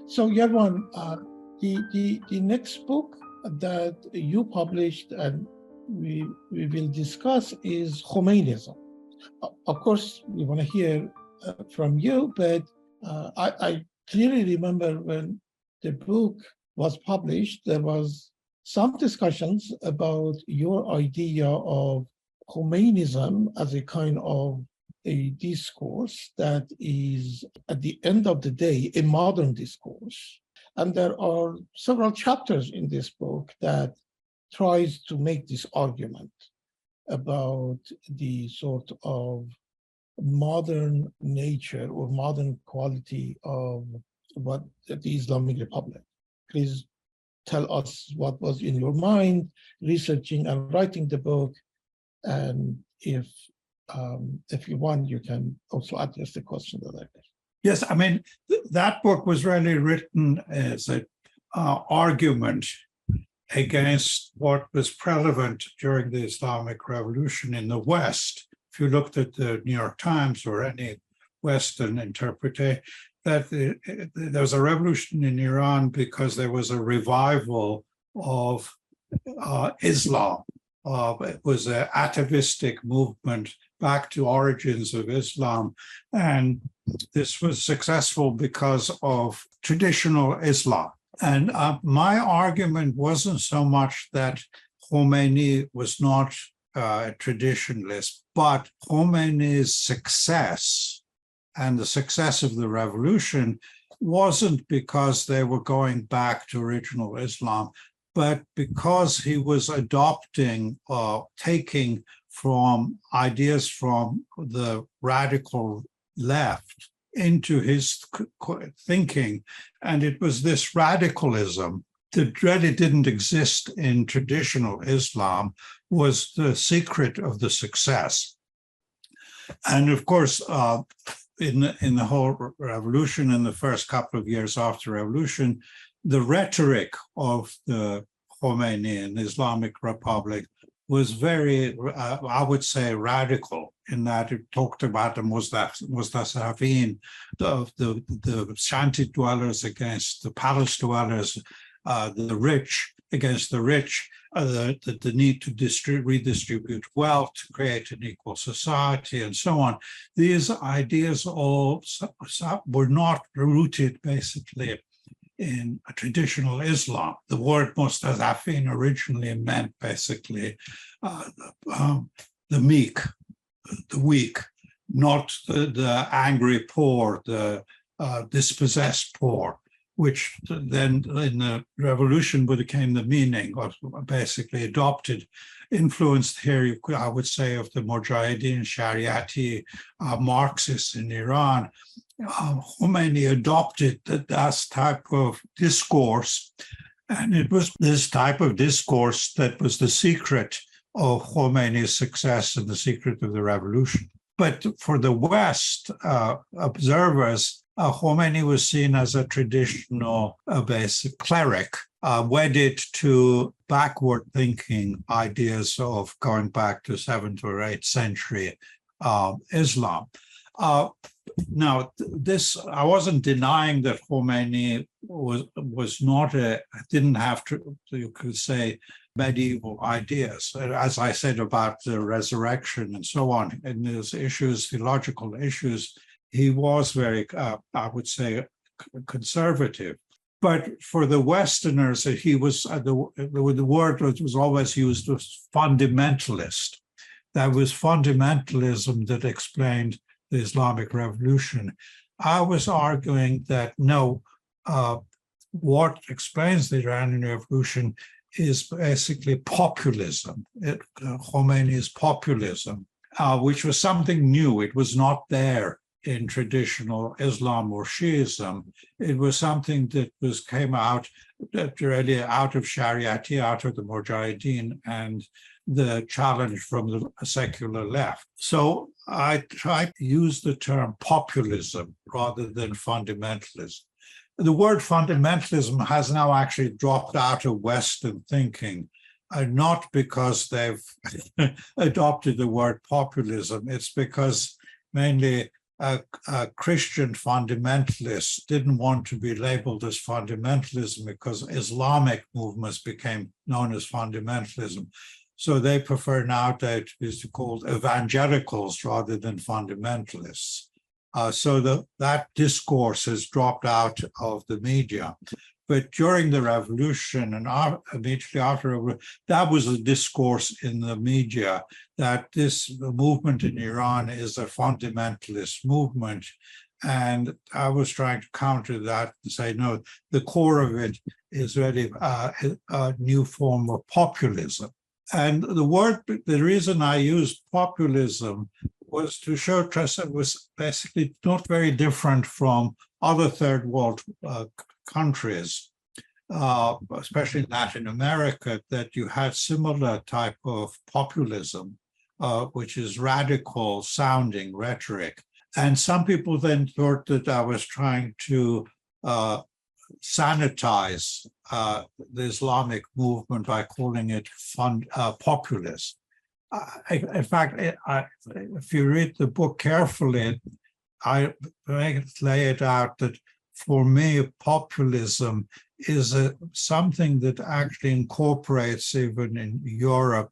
So, Yerwan, the next book that you published and we will discuss is Khomeinism. Of course, we want to hear from you, but I clearly remember when the book was published, there was some discussions about your idea of Khomeinism as a kind of a discourse that is, at the end of the day, a modern discourse. And there are several chapters in this book that tries to make this argument about the sort of modern nature or modern quality of what the Islamic Republic. Please tell us what was in your mind researching and writing the book, and if you want, you can also address the question that I asked. Yes, I mean, that book was really written as an argument against what was prevalent during the Islamic Revolution in the West. If you looked at the New York Times or any Western interpretation, that there was a revolution in Iran because there was a revival of Islam. It was an atavistic movement back to origins of Islam. And this was successful because of traditional Islam. And my argument wasn't so much that Khomeini was not a traditionalist, but Khomeini's success and the success of the revolution wasn't because they were going back to original Islam, but because he was adopting, taking from ideas from the radical left into his thinking. And it was this radicalism that really didn't exist in traditional Islam was the secret of the success. And of course, in the whole revolution, in the first couple of years after the revolution, the rhetoric of the Khomeini and the Islamic Republic was very, I would say, radical in that it talked about the Mustashafin, the shanty dwellers against the palace dwellers, the rich against the rich, the need to redistribute wealth, to create an equal society, and so on. These ideas all were not rooted, basically, in a traditional Islam. The word Mustashafin originally meant, basically, the meek, the weak, not the angry poor, the dispossessed poor, which then in the revolution became the meaning, or basically adopted, influenced here, I would say, of the Mujahideen, Shariati, Marxists in Iran. Khomeini adopted that type of discourse, and it was this type of discourse that was the secret of Khomeini's success and the secret of the revolution. But for the West observers, Khomeini was seen as a traditional basic cleric, wedded to backward-thinking ideas of going back to 7th or 8th century Islam. Now, this, I wasn't denying that Khomeini was not didn't have to, you could say, medieval ideas, as I said about the resurrection and so on, and those issues, theological issues. He was very, I would say, conservative. But for the Westerners, he was, the word that was always used was fundamentalist. That was fundamentalism that explained the Islamic Revolution. I was arguing that no, what explains the Iranian Revolution is basically populism, Khomeini's populism, which was something new. It was not there in traditional Islam or Shiism. It was something that came out really out of Shariati, out of the Mujahideen, and the challenge from the secular left. So I tried to use the term populism rather than fundamentalism. The word fundamentalism has now actually dropped out of Western thinking, not because they've adopted the word populism. It's because mainly Christian fundamentalists didn't want to be labeled as fundamentalism because Islamic movements became known as fundamentalism. So they prefer nowadays to be called evangelicals rather than fundamentalists. So that discourse has dropped out of the media. But during the revolution and immediately after, that was a discourse in the media that this movement in Iran is a fundamentalist movement. And I was trying to counter that and say, no, the core of it is really a new form of populism. And the reason I used populism was to show it was basically not very different from other third world countries, especially in Latin America, that you had similar type of populism, which is radical sounding rhetoric. And some people then thought that I was trying to sanitize the Islamic movement by calling it populist. In fact, if you read the book carefully, I lay it out that for me, populism is something that actually incorporates, even in Europe,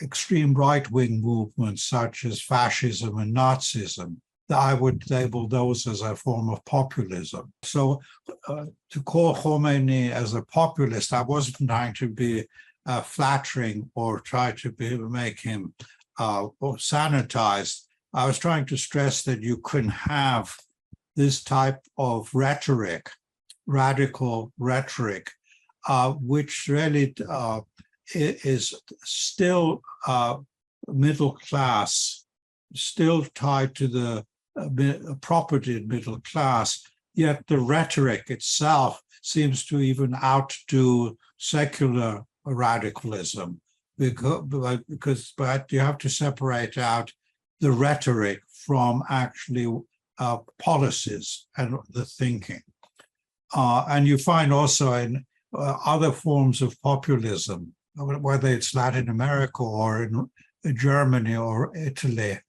extreme right-wing movements such as fascism and Nazism. I would label those as a form of populism. So to call Khomeini as a populist, I wasn't trying to be flattering or try to make him sanitized. I was trying to stress that you can have this type of rhetoric, radical rhetoric, which really is still middle class, still tied to the property middle class, yet the rhetoric itself seems to even outdo secular radicalism, because you have to separate out the rhetoric from actually policies and the thinking. And you find also in other forms of populism, whether it's Latin America or in Germany or Italy,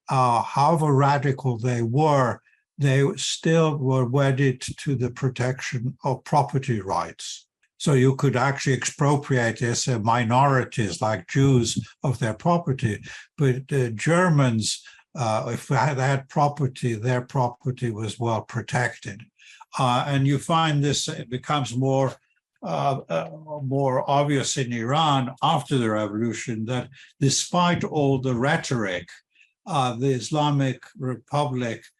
however radical they still were wedded to the protection of property rights. So you could actually expropriate minorities like Jews of their property, but Germans, if they had property, their property was well protected. And you find this, it becomes more obvious in Iran after the revolution that despite all the rhetoric, the Islamic Republic's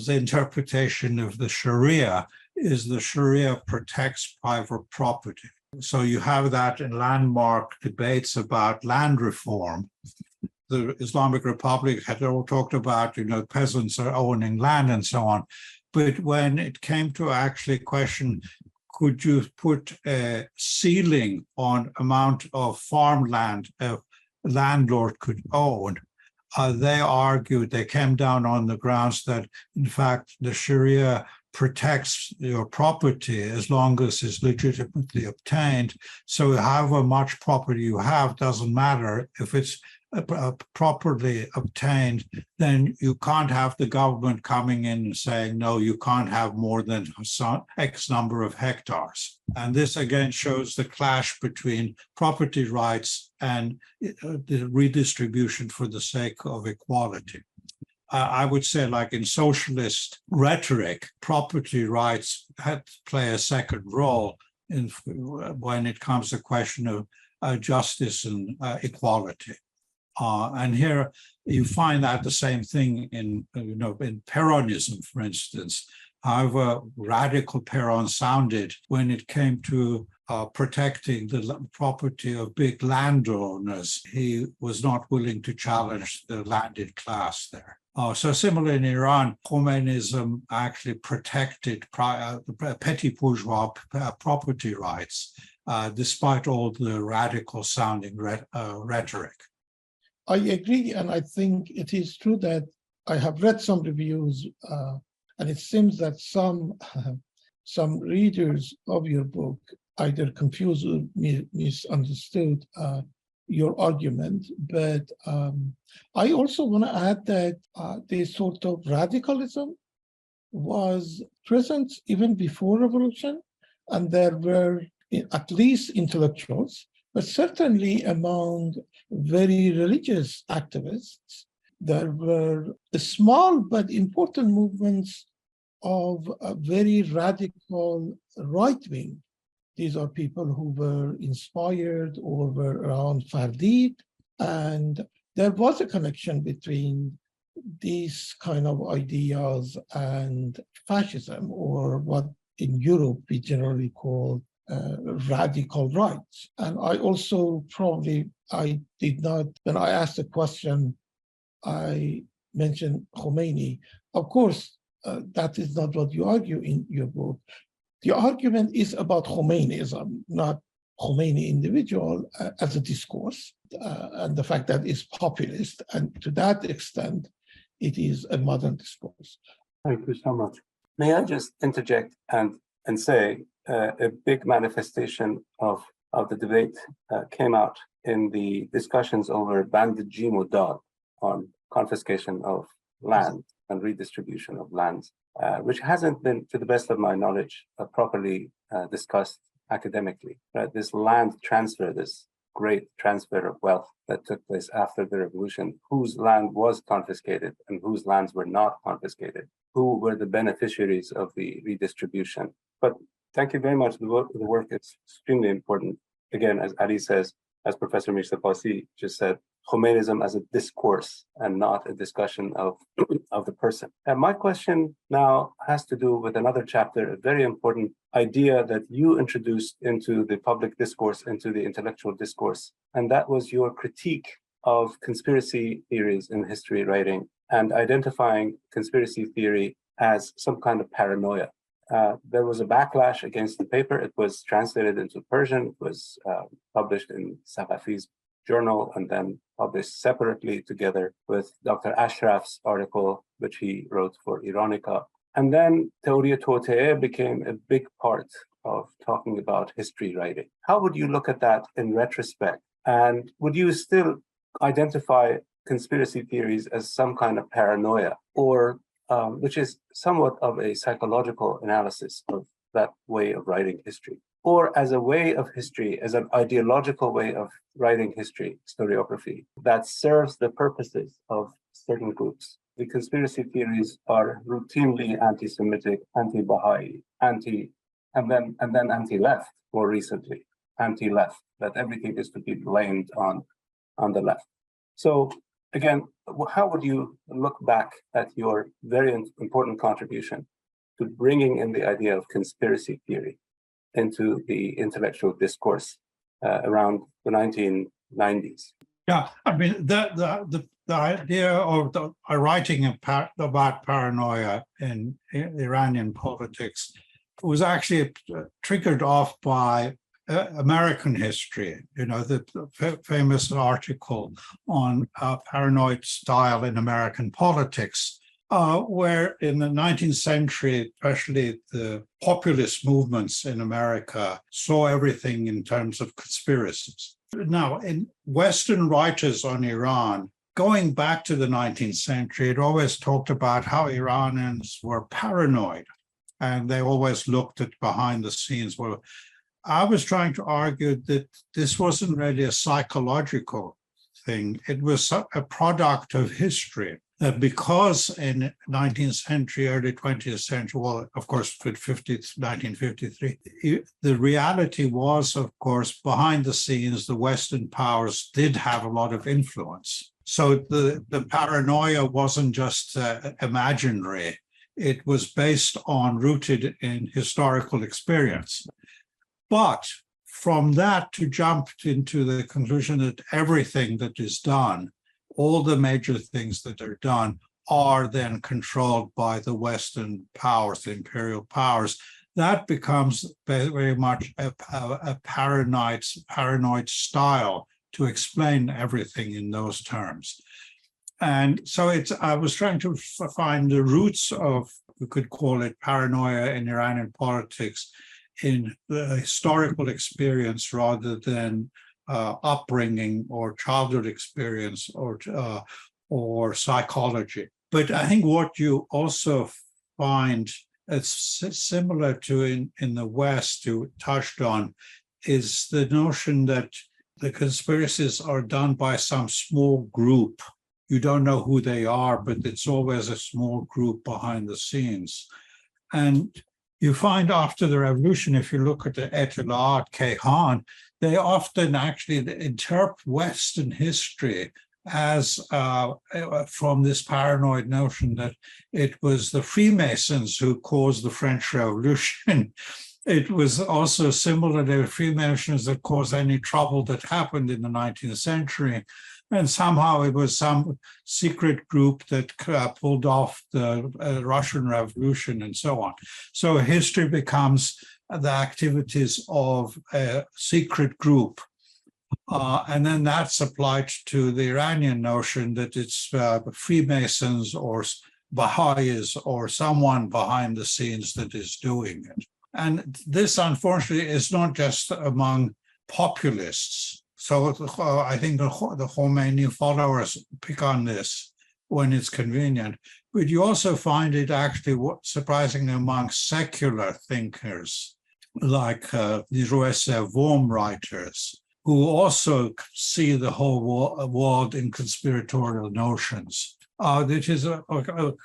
interpretation of the Sharia is the Sharia protects private property. So you have that in landmark debates about land reform. The Islamic Republic had all talked about, peasants are owning land and so on. But when it came to actually question, could you put a ceiling on amount of farmland a landlord could own? They came down on the grounds that, in fact, the Sharia protects your property as long as it's legitimately obtained. So however much property you have doesn't matter. If it's properly obtained, then you can't have the government coming in and saying, no, you can't have more than X number of hectares. And this again shows the clash between property rights and the redistribution for the sake of equality. I would say, like in socialist rhetoric, property rights had to play a second role when it comes to the question of justice and equality. And here you find that the same thing in Peronism, for instance. However radical Peron sounded when it came to protecting the property of big landowners, he was not willing to challenge the landed class there. So similar in Iran, Khomeinism actually protected petty bourgeois property rights, despite all the radical sounding rhetoric. I agree, and I think it is true that I have read some reviews, and it seems that some readers of your book either confused or misunderstood your argument, but I also want to add that this sort of radicalism was present even before revolution, and there were at least intellectuals, but certainly among very religious activists, there were small but important movements of a very radical right wing. These are people who were inspired or were around Fardid, and there was a connection between these kind of ideas and fascism, or what in Europe we generally call radical rights. And I also I did not, when I asked the question, I mentioned Khomeini. Of course, that is not what you argue in your book. The argument is about Khomeinism, not Khomeini individual as a discourse, and the fact that it's populist. And to that extent, it is a modern discourse. Thank you so much. May I just interject and say a big manifestation of the debate came out in the discussions over Bandji Mudad on confiscation of land and redistribution of lands, which hasn't been, to the best of my knowledge, properly discussed academically. Right? This land transfer, this great transfer of wealth that took place after the revolution, whose land was confiscated and whose lands were not confiscated, who were the beneficiaries of the redistribution. But thank you very much. The work is extremely important. Again, as Ali says, as Professor Mirsepassi just said, Khomeinism as a discourse and not a discussion of the person. And my question now has to do with another chapter, a very important idea that you introduced into the public discourse, into the intellectual discourse, and that was your critique of conspiracy theories in history writing and identifying conspiracy theory as some kind of paranoia. There was a backlash against the paper. It was translated into Persian. It was published in Saqafi's journal and then published separately together with Dr. Ashraf's article, which he wrote for Iranica. And then Teoria Tote'e became a big part of talking about history writing. How would you look at that in retrospect? And would you still identify conspiracy theories as some kind of paranoia, or which is somewhat of a psychological analysis of that way of writing history, or as a way of history, as an ideological way of writing history, historiography, that serves the purposes of certain groups? The conspiracy theories are routinely anti-Semitic, anti-Baha'i, and then anti-left, more recently, anti-left, that everything is to be blamed on the left. So again, how would you look back at your very important contribution to bringing in the idea of conspiracy theory into the intellectual discourse around the 1990s? Yeah, I mean, the idea of writing about paranoia in Iranian politics was actually triggered off by American history. You know, the famous article on paranoid style in American politics, where in the 19th century, especially the populist movements in America saw everything in terms of conspiracies. Now, in Western writers on Iran, going back to the 19th century, it always talked about how Iranians were paranoid, and they always looked at behind the scenes. Well, I was trying to argue that this wasn't really a psychological thing. It was a product of history. That because in 19th century, early 20th century, well, of course, with 1953, the reality was, of course, behind the scenes, the Western powers did have a lot of influence. So the paranoia wasn't just imaginary. It was rooted in historical experience. But from that to jump into the conclusion that everything that is done, all the major things that are done, are then controlled by the Western powers, the imperial powers, that becomes very much a paranoid style to explain everything in those terms. And so I was trying to find the roots of, we could call it paranoia in Iranian politics, in the historical experience rather than upbringing or childhood experience or psychology. But I think what you also find it's similar to in the West, you touched on, is the notion that the conspiracies are done by some small group. You don't know who they are, but it's always a small group behind the scenes. And you find after the revolution, if you look at the Etelat, Kehan, they often actually interpret Western history as from this paranoid notion that it was the Freemasons who caused the French Revolution. It was also similar to the Freemasons that caused any trouble that happened in the 19th century. And somehow it was some secret group that pulled off the Russian Revolution and so on. So history becomes the activities of a secret group. And then that's applied to the Iranian notion that it's Freemasons or Baha'is or someone behind the scenes that is doing it. And this, unfortunately, is not just among populists. So I think the Khomeini followers pick on this when it's convenient. But you also find it actually surprisingly among secular thinkers, like the Rouet-Servom writers, who also see the whole world in conspiratorial notions. Which is a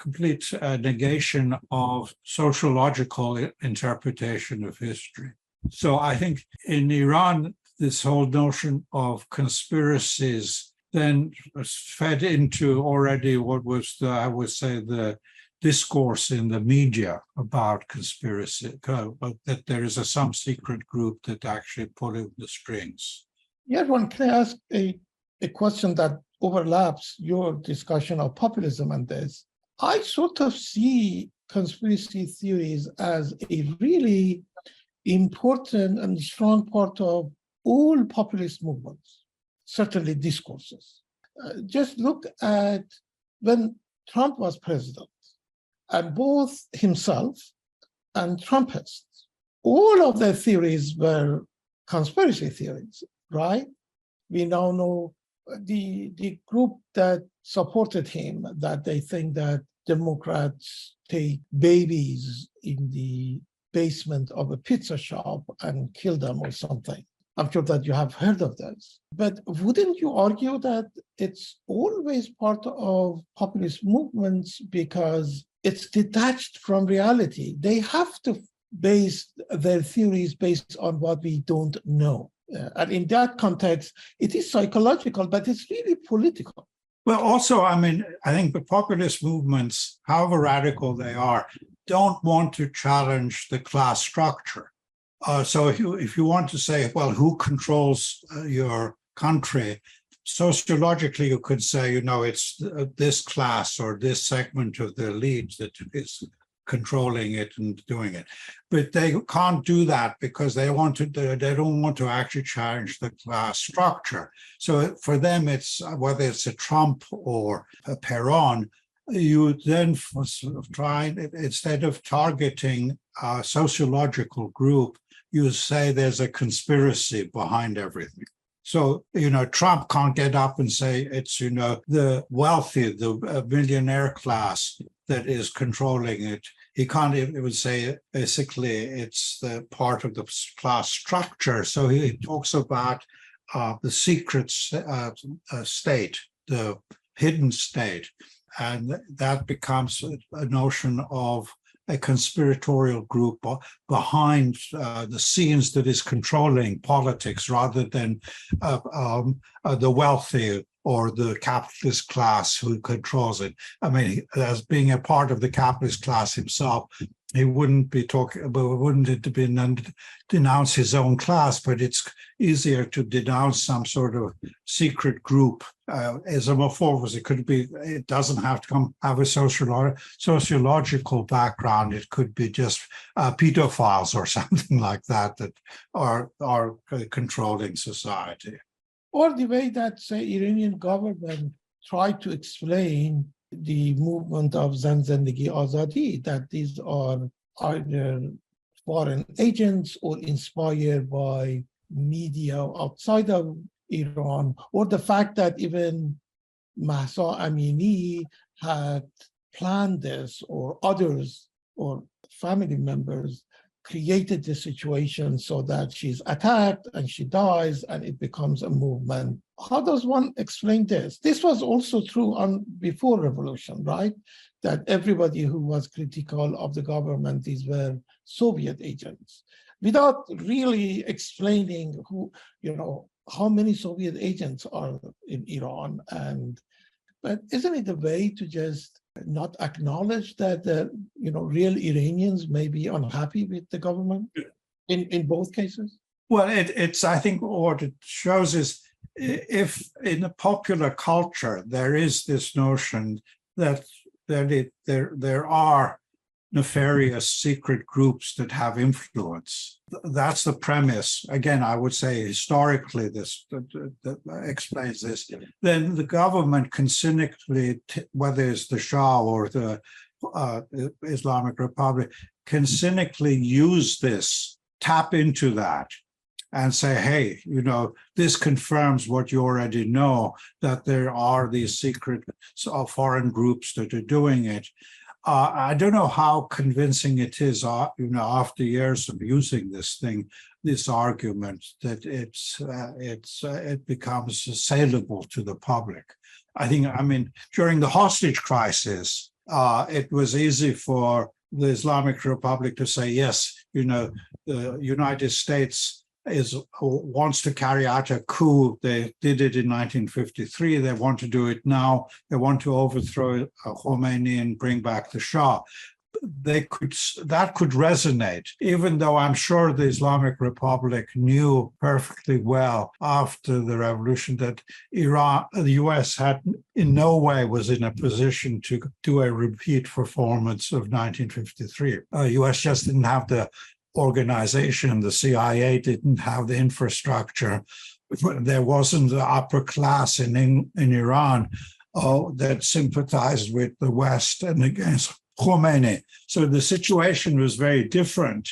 complete negation of sociological interpretation of history. So I think in Iran, this whole notion of conspiracies then was fed into already what was, I would say, the discourse in the media about conspiracy, that there is some secret group that actually pulling the strings. Yeah, Ervand, can I ask a question that overlaps your discussion of populism and this? I sort of see conspiracy theories as a really important and strong part of all populist movements, certainly discourses. Just look at when Trump was president, and both himself and Trumpists, all of their theories were conspiracy theories, right? We now know the group that supported him, that they think that Democrats take babies in the basement of a pizza shop and kill them or something. I'm sure that you have heard of this. But wouldn't you argue that it's always part of populist movements because it's detached from reality? They have to base their theories based on what we don't know. And in that context, it is psychological, but it's really political. Well, also, I mean, I think the populist movements, however radical they are, don't want to challenge the class structure. So if you want to say, well, who controls your country? Sociologically, you could say, it's this class or this segment of the elite that is controlling it and doing it. But they can't do that because they don't want to actually challenge the class structure. So for them, it's whether it's a Trump or a Perón, you then try, instead of targeting a sociological group, you say there's a conspiracy behind everything. So, Trump can't get up and say it's, the wealthy, the millionaire class that is controlling it. He can't, it would say, basically, it's the part of the class structure. So he talks about the secret state, the hidden state. And that becomes a notion of a conspiratorial group behind the scenes that is controlling politics rather than the wealthy or the capitalist class who controls it. I mean, as being a part of the capitalist class himself, he wouldn't be denounce his own class, but it's easier to denounce some sort of secret group. As a morphorus, it doesn't have to have a sociological background. It could be just pedophiles or something like that are controlling society. Or the way that, say, Iranian government tried to explain the movement of Zan Zendegi Azadi, that these are either foreign agents or inspired by media outside of Iran, or the fact that even Mahsa Amini had planned this, or others or family members created the situation so that she's attacked and she dies and it becomes a movement. How does one explain this? This was also true before revolution, right? That everybody who was critical of the government, these were Soviet agents, without really explaining how many Soviet agents are in Iran. But isn't it a way to just not acknowledge that real Iranians may be unhappy with the government in both cases? Well, it's I think what it shows is, if in the popular culture there is this notion that there are nefarious secret groups that have influence. That's the premise. Again, I would say historically this that explains this. Then the government can cynically, whether it's the Shah or the Islamic Republic, can cynically use this, tap into that, and say, hey, this confirms what you already know, that there are these secret foreign groups that are doing it. I don't know how convincing it is, after years of using this argument, that it becomes assailable to the public. I mean, during the hostage crisis, it was easy for the Islamic Republic to say, yes, the United States wants to carry out a coup. They did it in 1953. They want to do it now. They want to overthrow Khomeini and bring back the Shah. That could resonate, even though I'm sure the Islamic Republic knew perfectly well after the revolution that the US had in no way was in a position to do a repeat performance of 1953. US just didn't have the organization. The CIA didn't have the infrastructure. There wasn't the upper class in Iran that sympathized with the West and against Khomeini. So the situation was very different.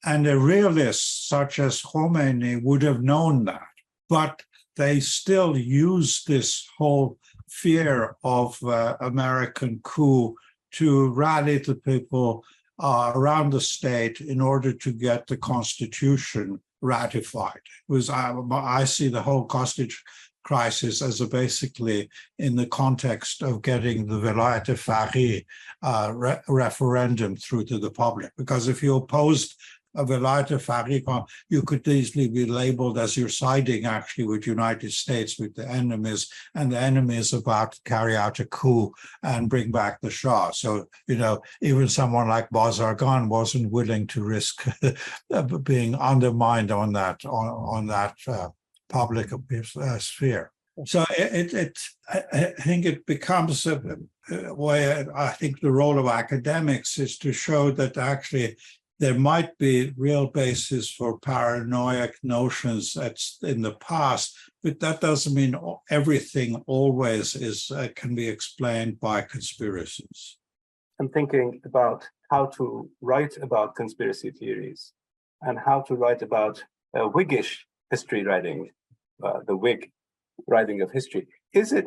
And a realist such as Khomeini would have known that. But they still used this whole fear of American coup to rally the people around the state in order to get the Constitution ratified. I see the whole hostage crisis as basically in the context of getting the Velayat Faqih referendum through to the public. Because if you opposed a Velayat Faqih, you could easily be labeled as you're siding actually with United States, with the enemies, and the enemy is about to carry out a coup and bring back the Shah. So, even someone like Bazargan wasn't willing to risk being undermined on that public sphere. So I think it becomes a way. I think the role of academics is to show that actually there might be real basis for paranoid notions in the past, but that doesn't mean everything always can be explained by conspiracies. I'm thinking about how to write about conspiracy theories and how to write about Whiggish history writing, the Whig writing of history.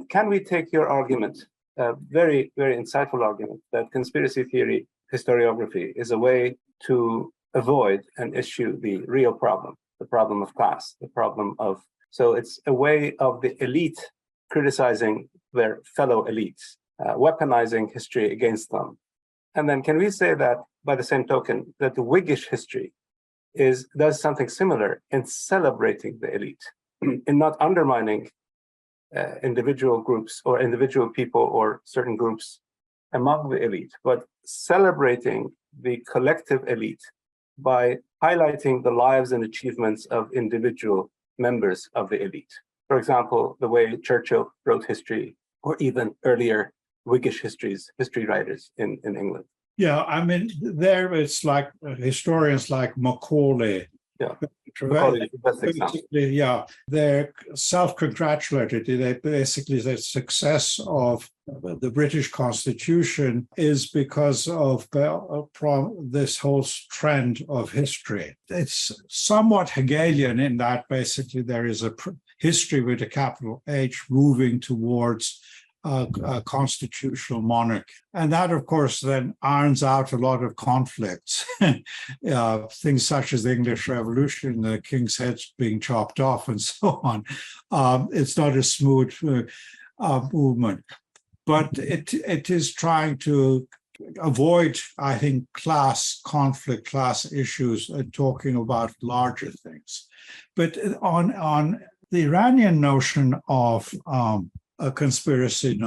Can we take your argument, a very, very insightful argument, that conspiracy theory historiography is a way to avoid and issue the real problem, the problem of class, so it's a way of the elite criticizing their fellow elites, weaponizing history against them. And then can we say that, by the same token, that the Whiggish history does something similar in celebrating the elite, in not undermining individual groups or individual people or certain groups among the elite, but celebrating the collective elite by highlighting the lives and achievements of individual members of the elite. For example, the way Churchill wrote history, or even earlier Whiggish history writers in England. Yeah, I mean, there it's like historians like Macaulay. Yeah. Yeah, they're self-congratulated. Basically, the success of the British Constitution is because of this whole trend of history. It's somewhat Hegelian in that basically there is history with a capital H moving towards a constitutional monarch. And that, of course, then irons out a lot of conflicts. Things such as the English Revolution, the king's heads being chopped off, and so on. It's not a smooth movement. But it is trying to avoid, I think, class conflict, class issues, talking about larger things. But on the Iranian notion of a conspiracy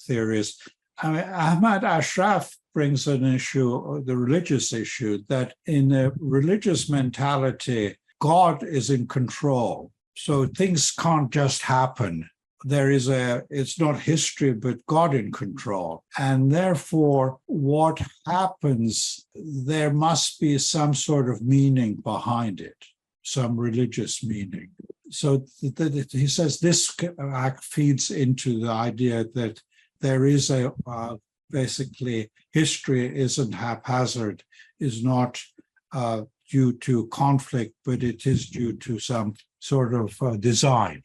theories, I mean, Ahmad Ashraf brings an issue, the religious issue, that in a religious mentality, God is in control. So things can't just happen. It's not history, but God in control. And therefore, what happens, there must be some sort of meaning behind it, some religious meaning. So he says this act feeds into the idea that there is basically history isn't haphazard, is not due to conflict, but it is due to some sort of design.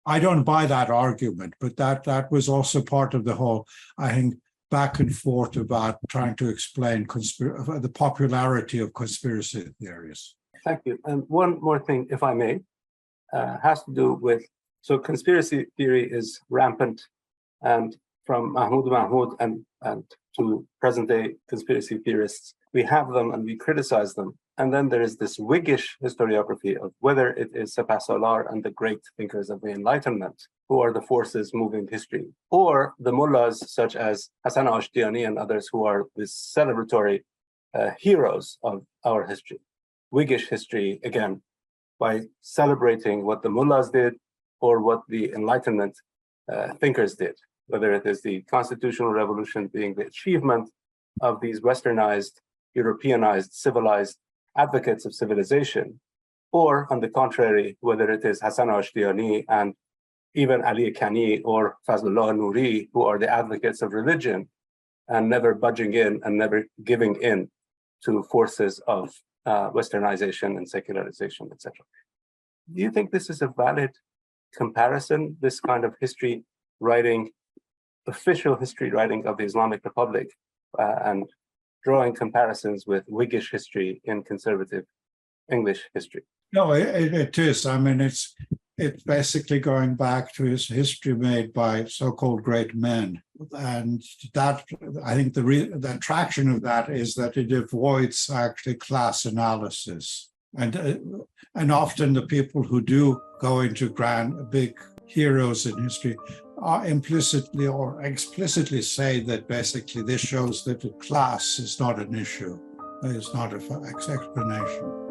I don't buy that argument, but that was also part of the whole, I think, back and forth about trying to explain the popularity of conspiracy theories. Thank you. And one more thing, if I may, has to do with, so conspiracy theory is rampant, and from Mahmoud and to present-day conspiracy theorists, we have them and we criticize them. And then there is this Whiggish historiography of whether it is Sepah and the great thinkers of the Enlightenment who are the forces moving history, or the mullahs such as Hassan Ashtiani and others who are the celebratory heroes of our history. Whiggish history, again, by celebrating what the mullahs did or what the Enlightenment thinkers did, whether it is the constitutional revolution being the achievement of these westernized, Europeanized, civilized advocates of civilization, or on the contrary, whether it is Hassan Ashtiani and even Ali Kani or Fazlullah Nuri, who are the advocates of religion and never budging in and never giving in to forces of westernization and secularization, etc. Do you think this is a valid comparison, this kind of history writing, official history writing of the Islamic Republic, and drawing comparisons with Whiggish history in conservative English history? No, it is. I mean, it's basically going back to his history made by so-called great men. And that, I think the attraction of that is that it avoids actually class analysis. And often the people who do go into big heroes in history are implicitly or explicitly say that basically this shows that the class is not an issue. It's not an explanation.